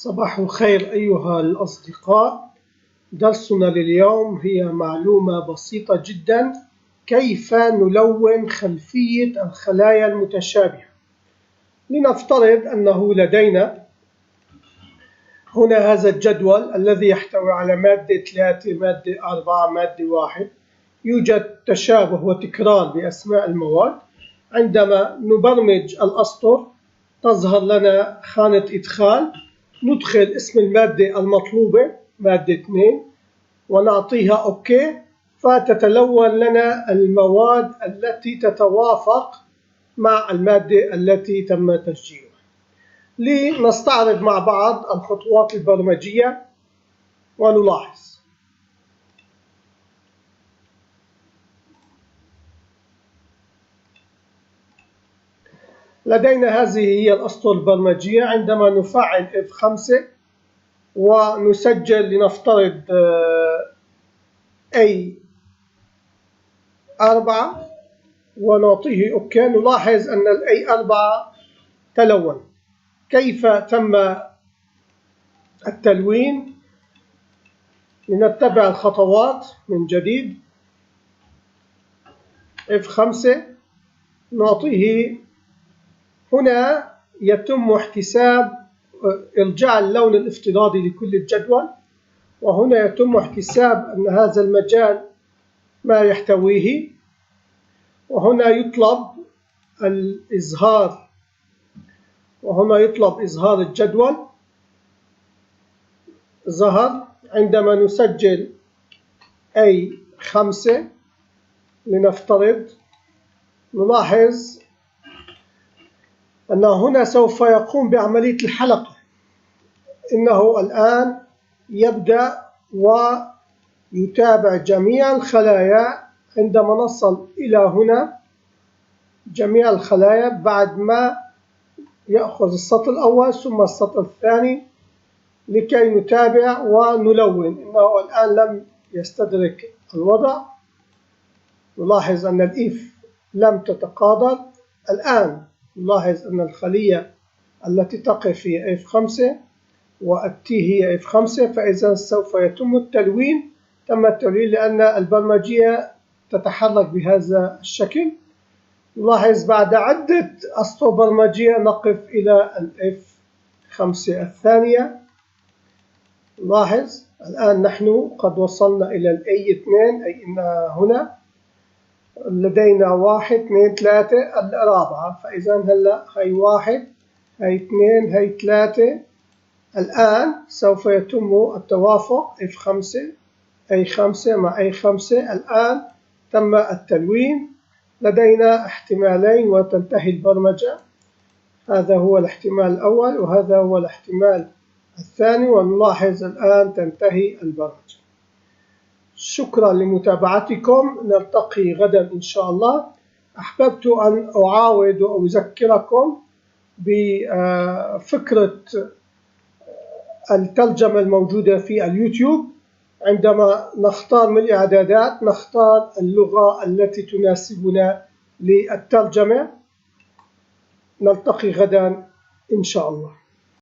صباح الخير أيها الأصدقاء. درسنا لليوم هي معلومة بسيطة جدا: كيف نلون خلفية الخلايا المتشابهة. لنفترض أنه لدينا هنا هذا الجدول الذي يحتوي على مادة 3 مادة 4 مادة 1. يوجد تشابه وتكرار بأسماء المواد. عندما نبرمج الأسطر تظهر لنا خانة إدخال، ندخل اسم المادة المطلوبة مادة 2 ونعطيها أوكي، فتتلون لنا المواد التي تتوافق مع المادة التي تم تسجيلها. لنستعرض مع بعض الخطوات البرمجية ونلاحظ. لدينا هذه هي الأسطر البرمجية. عندما نفعل F5 ونسجل لنفترض A4 ونعطيه أوكي، نلاحظ أن A4 تلون. كيف تم التلوين؟ لنتبع الخطوات من جديد. F5 نعطيه، هنا يتم احتساب إرجاع اللون الافتراضي لكل الجدول، وهنا يتم احتساب أن هذا المجال ما يحتويه، وهنا يطلب الإظهار، وهنا يطلب إظهار الجدول. ظهر. عندما نسجل A5 لنفترض، نلاحظ أن هنا سوف يقوم بعملية الحلقة. إنه الآن يبدأ ويتابع جميع الخلايا. عندما نصل إلى هنا جميع الخلايا، بعد ما يأخذ السطر الأول ثم السطر الثاني لكي نتابع ونلون. إنه الآن لم يستدرك الوضع. نلاحظ أن الإف لم تتقاضر. الآن نلاحظ أن الخلية التي تقف هي F5 والتي هي F5، فإذا سوف يتم التلوين. تم التلوين لأن البرمجية تتحرك بهذا الشكل. نلاحظ بعد عدة أسطر برمجية نقف إلى F5 الثانية. نلاحظ الآن نحن قد وصلنا إلى A2، أي أن هنا لدينا 1 2 3 الرابعة. فإذا هلا هي 1 هي 2 هي 3. الآن سوف يتم التوافق F5 A5 مع A5. الآن تم التلوين. لدينا احتمالين وتنتهي البرمجة. هذا هو الاحتمال الأول وهذا هو الاحتمال الثاني، ونلاحظ الآن تنتهي البرمجة. شكرا لمتابعتكم. نلتقي غدا إن شاء الله. أحببت أن أعاود وأذكركم بفكرة الترجمة الموجودة في اليوتيوب. عندما نختار من الإعدادات نختار اللغة التي تناسبنا للترجمة. نلتقي غدا إن شاء الله.